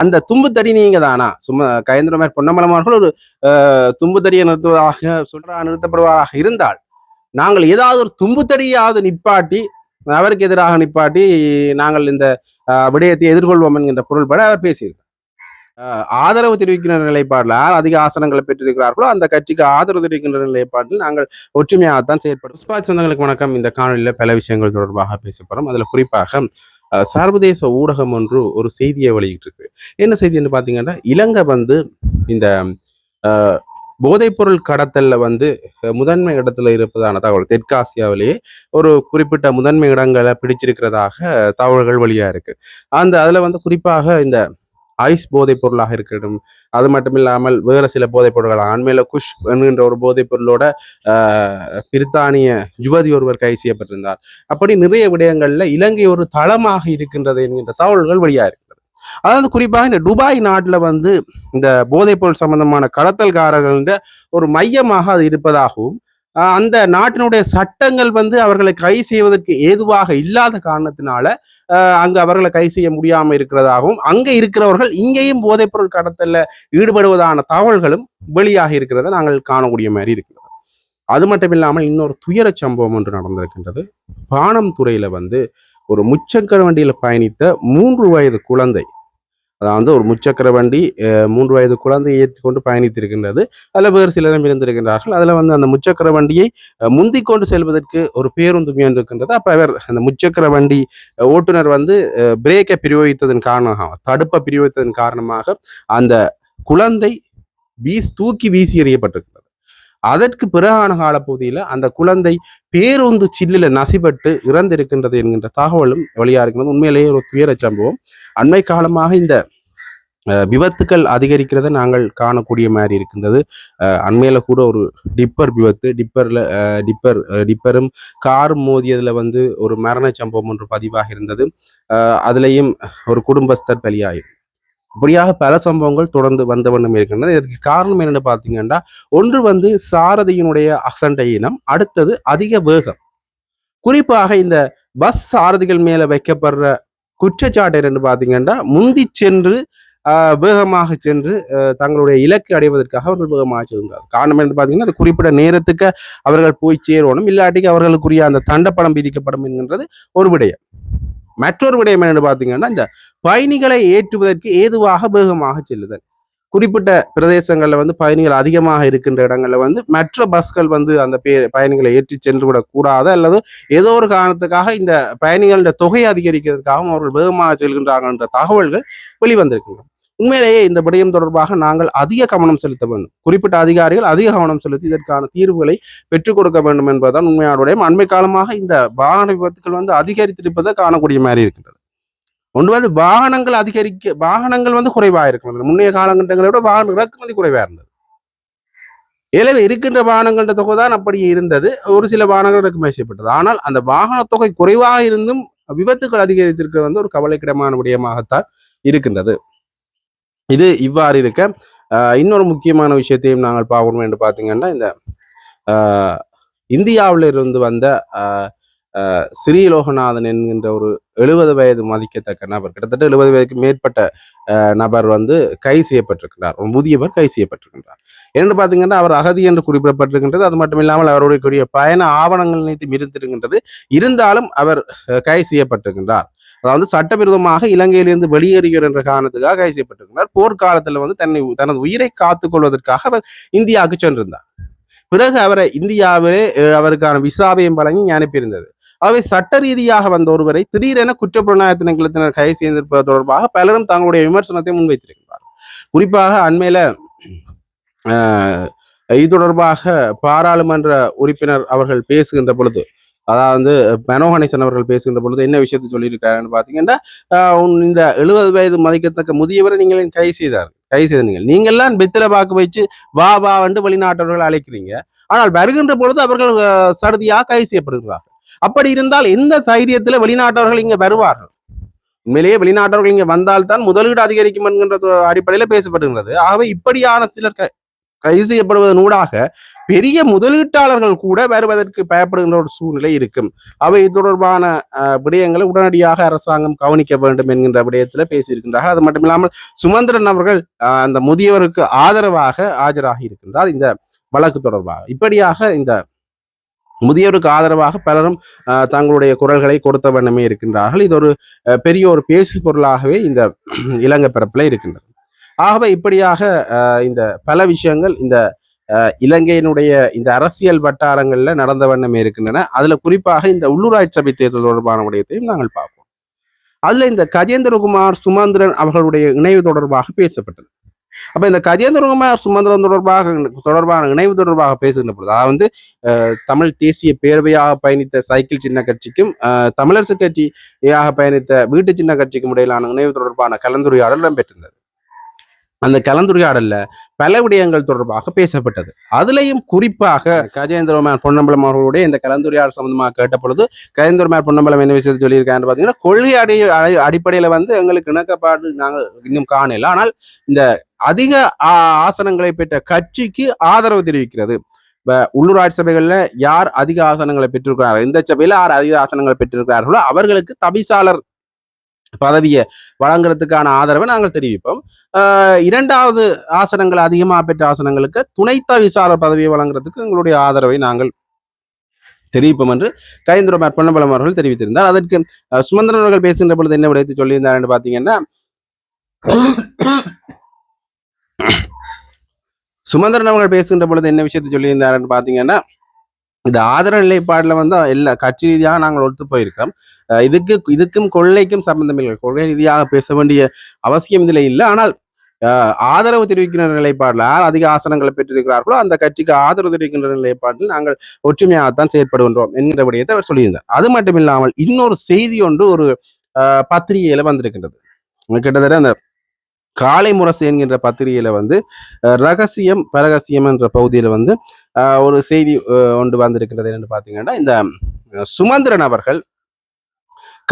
அந்த தும்புத்தடி நீங்க தானா? சும்மா கயந்திரமார் பொன்னம்பலமார்கள் ஒரு தும்புத்தடியை நிறுத்தப்படுவதாக இருந்தால், நாங்கள் ஏதாவது ஒரு தும்புத்தடியாவது நிப்பாட்டி அவருக்கு எதிராக நிப்பாட்டி நாங்கள் இந்த விடயத்தை எதிர்கொள்வோம் என்கின்ற பொருள்பட அவர் பேசியிருக்கிறார். ஆதரவு தெரிவிக்கின்ற நிலைப்பாடில் அதிக ஆசனங்களை பெற்றிருக்கிறார்களோ அந்த கட்சிக்கு ஆதரவு தெரிவிக்கின்ற நிலைப்பாட்டில் நாங்கள் ஒற்றுமையாகத்தான் செயற்படும். புஷ்பா சொந்தங்களுக்கு வணக்கம். இந்த காணொலியில் பல விஷயங்கள் தொடர்பாக பேசப்படும். அதுல குறிப்பாக சர்வதேச ஊடகம் ஒன்று ஒரு செய்தியை வெளியிட்டிருக்கு. என்ன செய்தின்னு பார்த்தீங்கன்னா, இலங்கை வந்து இந்த போதைப்பொருள் கடத்தல்ல வந்து முதன்மை இடத்துல இருப்பதான தகவல். தெற்காசியாவிலேயே ஒரு குறிப்பிட்ட முதன்மை இடங்களை பிடிச்சிருக்கிறதாக தகவல்கள் வெளியா இருக்கு. அதுல வந்து குறிப்பாக இந்த ஐஸ் போதைப் பொருளாக இருக்கட்டும், அது மட்டும் இல்லாமல் வேறு சில போதைப் பொருட்கள் அண்மையில குஷ் என்கின்ற ஒரு போதைப் பொருளோட பிரித்தானிய யுவதி ஒருவர் கைது செய்யப்பட்டிருந்தார். அப்படி நிறைய விடயங்கள்ல இலங்கை ஒரு தளமாக இருக்கின்றது என்கின்ற தகவல்கள் வெளியா இருக்கிறது. அதாவது குறிப்பாக இந்த துபாய் நாட்டுல வந்து இந்த போதைப் பொருள் சம்பந்தமான கடத்தல்காரர்கள் ஒரு மையமாக அது இருப்பதாகவும், அந்த நாட்டினுடைய சட்டங்கள் வந்து அவர்களை கைது செய்வதற்கு ஏதுவாக இல்லாத காரணத்தினால அங்கு அவர்களை கைது செய்ய முடியாமல் இருக்கிறதாகவும், அங்க இருக்கிறவர்கள் இங்கேயும் போதைப்பொருள் கடத்தல்ல ஈடுபடுவதான தகவல்களும் வெளியாக இருக்கிறத நாங்கள் காணக்கூடிய மாதிரி இருக்கிறது. அது மட்டும் இல்லாமல் இன்னொரு துயர சம்பவம் ஒன்று நடந்திருக்கின்றது. பானம் துறையில வந்து ஒரு முச்சக்கர வண்டியில பயணித்த 3 வயது குழந்தை, அதாவது ஒரு முச்சக்கர வண்டி 3 வயது குழந்தையை ஏற்றிக்கொண்டு பயணித்திருக்கின்றது. அதில் வேறு சிலரும் இருந்திருக்கின்றார்கள். அதில் வந்து அந்த முச்சக்கர வண்டியை முந்திக் கொண்டு செல்வதற்கு ஒரு பேருந்து முயன்றிருக்கின்றது. அப்போ அவர் அந்த முச்சக்கர வண்டி ஓட்டுநர் வந்து பிரேக்கை பிரயோகித்ததன் காரணமாக, தடுப்பை பிரயோகித்ததன் காரணமாக அந்த குழந்தை தூக்கி வீசி எறியப்பட்டிருக்கிறது. அதற்கு பிறகான காலப்பகுதியில் அந்த குழந்தை பேருந்து சில்லில் நசிபட்டு இறந்திருக்கின்றது என்கின்ற தகவலும் வெளியா இருக்கிறது. உண்மையிலேயே ஒரு துயர சம்பவம். அண்மை காலமாக இந்த விபத்துக்கள் அதிகரிக்கிறத நாங்கள் காணக்கூடிய மாதிரி இருக்கின்றது. அண்மையில கூட ஒரு டிப்பர் விபத்து, டிப்பரும் காரும் மோதியதுல வந்து ஒரு மரண சம்பவம் ஒன்று பதிவாக இருந்தது. அதுலேயும் ஒரு குடும்பஸ்தர் பலியாயிரும். இப்படியாக பல சம்பவங்கள் தொடர்ந்து வந்த வண்ணம் இருக்கின்றது. இதற்கு காரணம் என்னென்னு பார்த்தீங்கன்னா, ஒன்று வந்து சாரதியினுடைய அசண்டை இனம், அடுத்தது அதிக வேகம். குறிப்பாக இந்த பஸ் சாரதிகள் மேல வைக்கப்படுற குற்றச்சாட்டு என்னன்னு பார்த்தீங்கன்னா, முந்தி சென்று வேகமாக சென்று தங்களுடைய இலக்கை அடைவதற்காக அவர்கள் வேகமாக செல்கிறார். காரணம் என்று பார்த்தீங்கன்னா, அது குறிப்பிட்ட நேரத்துக்கு அவர்கள் போய் சேரணும், இல்லாட்டிக்கு அவர்களுக்குரிய அந்த தண்டப்படம் விதிக்கப்படும் என்கின்றது ஒரு விடயம். மற்றொரு விடயம் என்னன்னு பார்த்தீங்கன்னா, இந்த பயணிகளை ஏற்றுவதற்கு ஏதுவாக வேகமாக செல்லுதல். குறிப்பிட்ட பிரதேசங்கள்ல வந்து பயணிகள் அதிகமாக இருக்கின்ற இடங்கள்ல வந்து மற்ற பஸ்கள் வந்து அந்த பயணிகளை ஏற்றி சென்று விடக்கூடாது, அல்லது ஏதோ ஒரு காரணத்துக்காக இந்த பயணிகளின் தொகையை அதிகரிக்கிறதுக்காகவும் அவர்கள் வேகமாக செல்கின்றார்கள் என்ற தகவல்கள் வெளிவந்திருக்கின்றன. உண்மையிலேயே இந்த விடயம் தொடர்பாக நாங்கள் அதிக கவனம் செலுத்த வேண்டும். குறிப்பிட்ட அதிகாரிகள் அதிக கவனம் செலுத்தி இதற்கான தீர்வுகளை பெற்றுக் கொடுக்க வேண்டும் என்பதுதான் உண்மையானுடைய. அண்மை காலமாக இந்த வாகன விபத்துகள் வந்து அதிகரித்திருப்பதை காணக்கூடிய மாதிரி இருக்கின்றது. ஒன்று வந்து வாகனங்கள் வந்து குறைவாக இருக்கிறது. முன்னைய காலகட்டங்களை விட வாகன இறக்குமதி குறைவாக இருந்தது. எனவே இருக்கின்ற வாகனங்கள தொகை தான் அப்படி இருந்தது. ஒரு சில வாகனங்கள் இறக்குமதி செய்யப்பட்டது. ஆனால் அந்த வாகன தொகை குறைவாக இருந்தும் விபத்துகள் அதிகரித்திருக்கிறது வந்து ஒரு கவலைக்கிடமான விடயமாகத்தான் இருக்கின்றது. இது இவ்வாறு இருக்க இன்னொரு முக்கியமான விஷயத்தையும் நாங்கள் பார்க்கணும் என்று பார்த்தீங்கன்னா, இந்த இந்தியாவிலிருந்து வந்த ஸ்ரீலோகநாதன் என்கின்ற ஒரு 70 வயது மதிக்கத்தக்க நபர், கிட்டத்தட்ட 70 வயதுக்கு மேற்பட்ட நபர் வந்து கைது செய்யப்பட்டிருக்கிறார். ஒரு முதியவர் கைது செய்யப்பட்டிருக்கின்றார். என்று பார்த்தீங்கன்னா, அவர் அகதி என்று குறிப்பிடப்பட்டிருக்கின்றது. அது மட்டும் இல்லாமல் அவருடைய பயண ஆவணங்கள் நினைத்து இருந்திருக்கின்றது. இருந்தாலும் அவர் கைது செய்யப்பட்டிருக்கின்றார். அதாவது சட்டவிரோதமாக இலங்கையிலிருந்து வெளியேறுகிறார் என்ற காரணத்துக்காக கைது செய்யப்பட்டிருக்கிறார். போர்க்காலத்தில் வந்து தனது உயிரை காத்துக் கொள்வதற்காக அவர் இந்தியாவுக்கு சென்றிருந்தார். பிறகு அவரை இந்தியாவிலே அவருக்கான விசாவையும் வழங்கி அனுப்பியிருந்தது. அவை சட்ட ரீதியாக வந்த ஒருவரை திடீரென குற்றப்புலனாய்வு திணைக்களத்தினர் கைது செய்திருப்பது தொடர்பாக பலரும் தங்களுடைய விமர்சனத்தை முன்வைத்திருக்கிறார். குறிப்பாக அண்மையில இது தொடர்பாக பாராளுமன்ற உறுப்பினர் அவர்கள் பேசுகின்ற பொழுது, அதாவது மனோ கணேசன் அவர்கள் பேசுகின்ற பொழுது என்ன விஷயத்தை சொல்லியிருக்காருன்னு பார்த்தீங்கன்னா, இந்த 70 வயது மதிக்கத்தக்க முதியவரை நீங்கள் கைது செய்த நீங்கள்லாம் பெத்தில பாக்கு வச்சு வா என்று வெளிநாட்டவர்கள் அழைக்கிறீங்க. ஆனால் வருகின்ற பொழுது அவர்கள் சடுதியாக கைது செய்யப்படுகிறார்கள். அப்படி இருந்தால் எந்த தைரியத்துல வெளிநாட்டவர்கள் இங்க வருவார்கள்? உண்மையிலேயே வெளிநாட்டவர்கள் இங்க வந்தால்தான் முதலீடு அதிகரிக்கும் என்கின்ற அடிப்படையில பேசப்படுகிறது. ஆகவே இப்படியான சிலர் கைது செய்யப்படுவதன் ஊடாக பெரிய முதலீட்டாளர்கள் கூட வருவதற்கு பயப்படுகின்ற ஒரு சூழ்நிலை இருக்கும். அவை தொடர்பான விடயங்களை உடனடியாக அரசாங்கம் கவனிக்க வேண்டும் என்கின்ற விடயத்தில் பேசியிருக்கின்றார்கள். அது மட்டும் இல்லாமல் சுமந்திரன் அவர்கள் அந்த முதியவருக்கு ஆதரவாக ஆஜராகி இருக்கின்றார் இந்த வழக்கு தொடர்பாக. இப்படியாக இந்த முதியோருக்கு ஆதரவாக பலரும் தங்களுடைய குரல்களை கொடுத்த வண்ணமே இருக்கின்றார்கள். இது ஒரு பெரிய ஒரு பேசு பொருளாகவே இந்த இலங்கை பரப்பில் இருக்கின்றது. ஆகவே இப்படியாக இந்த பல விஷயங்கள் இந்த இலங்கையினுடைய இந்த அரசியல் வட்டாரங்களில் நடந்த வண்ணமே இருக்கின்றன. அதுல குறிப்பாக இந்த உள்ளூராட்சி சபை தேர்தல் தொடர்பான விடயத்தையும் நாங்கள் பார்ப்போம். அதுல இந்த கஜேந்திரகுமார் சுமந்திரன் அவர்களுடைய இணைவு தொடர்பாக பேசப்பட்டது. அப்ப இந்த கஜேந்திரகுமார் சுமந்திரன் தொடர்பான இணைவு தொடர்பாக பேசுகின்ற பொழுது அதாவது தமிழ் தேசிய பேரவையாக பயணித்த சைக்கிள் சின்ன கட்சிக்கும் தமிழரசு கட்சியாக பயணித்த வீட்டு சின்ன கட்சிக்கும் இடையிலான இணைவு தொடர்பான கலந்துரையாடல் இடம்பெற்றிருந்தது. அந்த கலந்துரையாடல்ல பல விடயங்கள் தொடர்பாக பேசப்பட்டது. அதுலேயும் குறிப்பாக கஜேந்திரகுமார் பொன்னம்பலம் அவர்களுடைய இந்த கலந்துரையாடல் சம்பந்தமாக கேட்ட பொழுது கஜேந்திரகுமார் பொன்னம்பலம் என்ன விஷயத்தை சொல்லியிருக்கான்னு பார்த்தீங்கன்னா, கொள்கை அடிப்படையில எங்களுக்கு இணக்கப்பாடு நாங்கள் இன்னும் காணல, ஆனால் இந்த அதிக ஆசனங்களை பெற்ற கட்சிக்கு ஆதரவு தெரிவிக்கிறது. உள்ளூராட்சி சபைகள்ல யார் அதிக ஆசனங்களை பெற்றிருக்கிறார்கள், இந்த சபையில யார் அதிக ஆசனங்களை பெற்றிருக்கிறார்களோ அவர்களுக்கு தபிசாளர் பதவியை வழங்குறதுக்கான ஆதரவை நாங்கள் தெரிவிப்போம். இரண்டாவது ஆசனங்கள் அதிகமாக பெற்ற ஆசனங்களுக்கு துணை தவிசாளர் பதவியை வழங்குறதுக்கு எங்களுடைய ஆதரவை நாங்கள் தெரிவிப்போம் என்று கஜேந்திரகுமார் பொன்னம்பலம் அவர்கள் தெரிவித்திருந்தார். அதற்கு சுமந்திரன் அவர்கள் பேசுகின்ற பொழுது என்ன விடயத்தை சொல்லியிருந்தார் என்று பார்த்தீங்கன்னா, சுமந்திரன் அவர்கள் பேசுகின்ற பொழுது என்ன விஷயத்தை சொல்லியிருந்தார் என்று பார்த்தீங்கன்னா, இந்த ஆதரவு நிலைப்பாடுல எல்லா கட்சி ரீதியாக நாங்கள் ஒத்து போயிருக்கோம். இதுக்கும் கொள்ளைக்கும் சம்பந்தம் இல்லை. கொள்கை ரீதியாக பேச வேண்டிய அவசியம் இதில் இல்லை. ஆனால் ஆதரவு தெரிவிக்கின்ற நிலைப்பாடுல யார் அதிக ஆசனங்களை பெற்றிருக்கிறார்களோ அந்த கட்சிக்கு ஆதரவு தெரிவிக்கின்ற நிலைப்பாட்டில் நாங்கள் ஒற்றுமையாகத்தான் செயற்படுகின்றோம் என்கிற விடயத்தை அவர் சொல்லியிருந்தார். அது மட்டும் இல்லாமல் இன்னொரு செய்தி ஒன்று ஒரு பத்திரிகையில வந்திருக்கின்றது. கிட்டத்தட்ட அந்த காலை முரசு என்கின்ற பத்திரிகையில ரகசியம் பரகசியம் என்ற பகுதியில ஒரு செய்தி ஒன்று வந்திருக்கிறது என்று பார்த்தீங்கன்னா, இந்த சுமந்திரன் அவர்கள்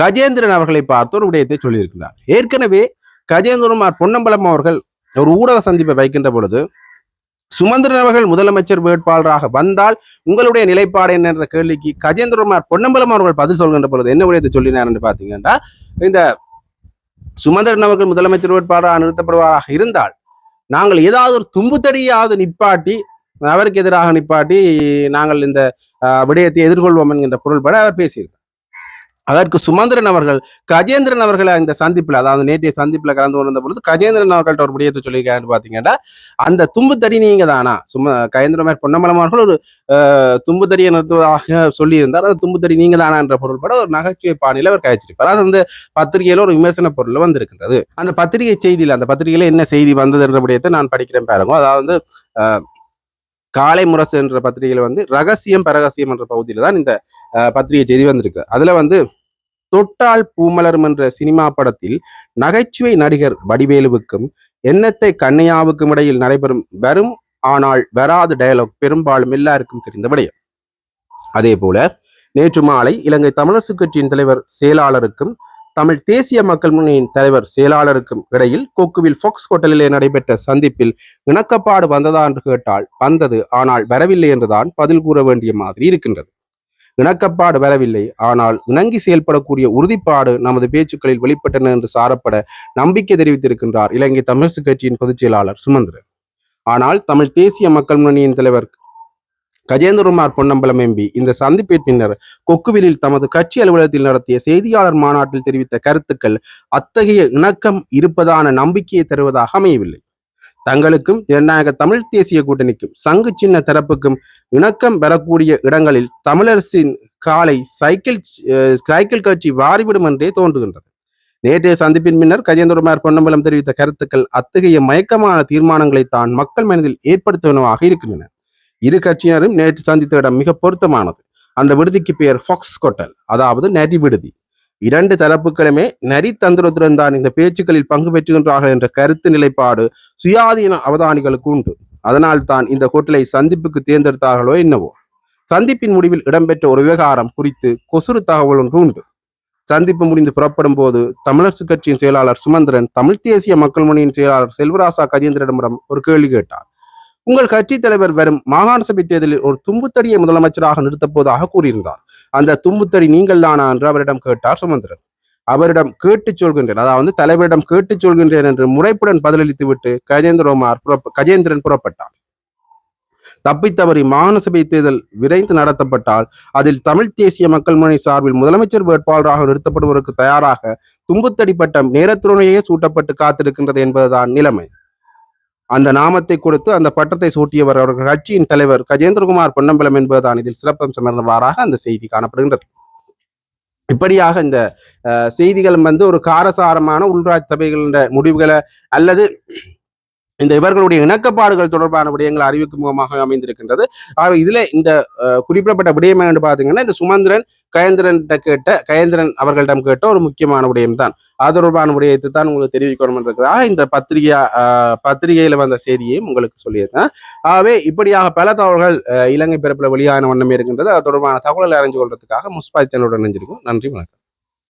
கஜேந்திரன் அவர்களை பார்த்து ஒரு விடயத்தை சொல்லியிருக்கிறார். ஏற்கனவே கஜேந்திரகுமார் பொன்னம்பலம் அவர்கள் ஒரு ஊடக சந்திப்பை வைக்கின்ற பொழுது சுமந்திரன் அவர்கள் முதலமைச்சர் வேட்பாளராக வந்தால் உங்களுடைய நிலைப்பாடு என்ன என்ற கேள்விக்கு கஜேந்திரகுமார் பொன்னம்பலம் அவர்கள் பதில் சொல்கின்ற பொழுது என்ன விடயத்தை சொல்லினார் என்று பார்த்தீங்கன்னா, இந்த சுமந்திரன் அவர்கள் முதலமைச்சர் வேட்பாளராக நிறுத்தப்படுவதாக இருந்தால் நாங்கள் ஏதாவது ஒரு தும்புத்தடியாவது நிப்பாட்டி அவருக்கு எதிராக நிப்பாட்டி நாங்கள் இந்த விடயத்தை எதிர்கொள்வோம் என்கின்ற பொருள்பட அவர் பேசியிருந்தார். அதற்கு சுமந்திரன் அவர்கள் கஜேந்திரன் அவர்களை இந்த சந்திப்பில், அதாவது நேற்றைய சந்திப்பில் கலந்து கொண்டிருந்த பொழுது கஜேந்திரன் அவர்கள்ட்ட ஒரு விடயத்தை சொல்லியிருக்காருன்னு பார்த்தீங்கன்னா, அந்த தும்புத்தடி நீங்க தானா கஜேந்திரகுமார் பொன்னம்பலம் அவர்கள் ஒரு தும்புத்தடியை நிறுத்துவதாக சொல்லியிருந்தார். அந்த தும்புத்தடி நீங்க தானா என்ற பொருள்பட ஒரு நகைச்சுவை பாணியில் அவர் கழிச்சிருப்பார். அது அந்த பத்திரிகையில ஒரு விமர்சன பொருள் வந்திருக்கின்றது. அந்த பத்திரிகை செய்தியில் அந்த பத்திரிகையில என்ன செய்தி வந்தது என்ற விடயத்தை நான் படிக்கிறேன் பாருங்க. அதாவது காலை முரசு என்ற பத்திரிகையில ரகசியம் பரகசியம் என்ற பகுதியில தான் இந்த பத்திரிகை செய்தி வந்திருக்கு. அதுல தொட்டால் பூமலரும் என்ற சினிமா படத்தில் நகைச்சுவை நடிகர் வடிவேலுவுக்கும் எண்ணத்தை கண்ணையாவுக்கும் இடையில் நடைபெறும் வரும் ஆனால் வராது டயலாக் பெரும்பாலும் எல்லாருக்கும் தெரிந்த விடயம். அதே போல நேற்று மாலை இலங்கை தமிழரசு கட்சியின் தலைவர் செயலாளருக்கும் தமிழ் தேசிய மக்கள் முன்னணியின் தலைவர் செயலாளருக்கும் இடையில் கொக்குவில் ஃபாக்ஸ் ஹோட்டலிலே நடைபெற்ற சந்திப்பில் இணக்கப்பாடு வந்ததா என்று கேட்டால் வந்தது, ஆனால் வரவில்லை என்றுதான் பதில் கூற வேண்டிய மாதிரி இருக்கின்றது. இணக்கப்பாடு வரவில்லை, ஆனால் இணங்கி செயல்படக்கூடிய உறுதிப்பாடு நமது பேச்சுக்களில் வெளிப்பட்டன என்று சாரப்பட நம்பிக்கை தெரிவித்திருக்கின்றார் இலங்கை தமிழரசு கட்சியின் பொதுச் செயலாளர் சுமந்திரன். ஆனால் தமிழ் தேசிய மக்கள் முன்னணியின் தலைவர் கஜேந்திரகுமார் பொன்னம்பலம் எம்பி இந்த சந்திப்பின் பின்னர் கொக்குவிலில் தமது கட்சி அலுவலகத்தில் நடத்திய செய்தியாளர் மாநாட்டில் தெரிவித்த கருத்துக்கள் அத்தகைய இணக்கம் இருப்பதான நம்பிக்கையை தருவதாக அமையவில்லை. தங்களுக்கும் ஜனநாயக தமிழ் தேசிய கூட்டணிக்கும் சங்கு சின்ன தரப்புக்கும் இணக்கம் பெறக்கூடிய இடங்களில் தமிழரசின் காலை சைக்கிள் கட்சி வாரிவிடும் என்றே தோன்றுகின்றது. நேற்றைய சந்திப்பின் பின்னர் கஜேந்திரகுமார் பொன்னம்பலம் தெரிவித்த கருத்துக்கள் அத்தகைய மயக்கமான தீர்மானங்களை தான் மக்கள் மனதில் ஏற்படுத்துவனவாக இருக்கின்றன. இரு கட்சியினரும் நேற்று சந்தித்த இடம் மிக பொருத்தமானது. அந்த விடுதிக்கு பெயர் ஃபாக்ஸ் ஹோட்டல், அதாவது நரி விடுதி. இரண்டு தரப்புகளுமே நரி தந்திரத்துடன் தான் இந்த பேச்சுக்களில் பங்கு பெற்றுகின்றார்கள் என்ற கருத்து நிலைப்பாடு சுயாதீன அவதானிகளுக்கு உண்டு. அதனால் தான் இந்த ஹோட்டலை சந்திப்புக்கு தேர்ந்தெடுத்தார்களோ என்னவோ. சந்திப்பின் முடிவில் இடம்பெற்ற ஒரு விவகாரம் குறித்து கொசுறு தகவல் ஒன்று உண்டு. சந்திப்பு முடிந்து புறப்படும் போது தமிழரசு கட்சியின் செயலாளர் சுமந்திரன் தமிழ் தேசிய மக்கள் முன்னணியின் செயலாளர் செல்வராசா கஜேந்திரனிடம் ஒரு கேள்வி கேட்டார். உங்கள் கட்சி தலைவர் வரும் மாகாண சபை தேர்தலில் ஒரு தும்புத்தடியை முதலமைச்சராக நிறுத்தப் போவதாக கூறியிருந்தார். அந்த தும்புத்தடி நீங்கள் தானா என்று அவரிடம் கேட்டார் சுமந்திரன். அவரிடம் கேட்டுச் சொல்கின்றேன், அதாவது தலைவரிடம் கேட்டுச் சொல்கின்றேன் என்று முறைப்புடன் பதிலளித்துவிட்டு கஜேந்திரன் புறப்பட்டார். தப்பித்தவறி மாகாண சபை தேர்தல் விரைந்து நடத்தப்பட்டால் அதில் தமிழ் தேசிய மக்கள் முன்னணி சார்பில் முதலமைச்சர் வேட்பாளராக நிறுத்தப்படுவதற்கு தயாராக தும்புத்தடி பட்டம் நேரத்துடனேயே சூட்டப்பட்டு காத்திருக்கின்றது என்பதுதான் நிலைமை. அந்த நாமத்தை கொடுத்து அந்த பட்டத்தை சூட்டியவர் அவர்கள் கட்சியின் தலைவர் கஜேந்திரகுமார் பொன்னம்பலம் என்பதுதான் இதில் சிறப்பம்சம் இருந்தவாறாக அந்த செய்தி காணப்படுகின்றது. இப்படியாக இந்த செய்திகள் ஒரு காரசாரமான உள்ளாட்சி சபைகளின் முடிவுகளை அல்லது இந்த இவர்களுடைய இணக்கப்பாடுகள் தொடர்பான விடயங்களை அறிவிக்கும் முகமாக அமைந்திருக்கின்றது. இதுல இந்த குறிப்பிடப்பட்ட விடயம் என்று பாத்தீங்கன்னா இந்த சுமந்திரன் கயேந்திரன் அவர்களிடம் கேட்ட ஒரு முக்கியமான விடயம் தான். அது தொடர்பான விடயத்தை தான் உங்களுக்கு தெரிவிக்கணும் இருக்கிறதாக இந்த பத்திரிகையில வந்த செய்தியையும் உங்களுக்கு சொல்லியிருக்கேன். ஆகவே இப்படியாக பல தகவல்கள் இலங்கை பிறப்புல வெளியான வண்ணமே இருக்கின்றது. அது தொடர்பான தகவல்களை அறிஞ்சு கொள்றதுக்காக முஸ்பாய் சேனலுடன் இணைஞ்சிருக்கும். நன்றி, வணக்கம்.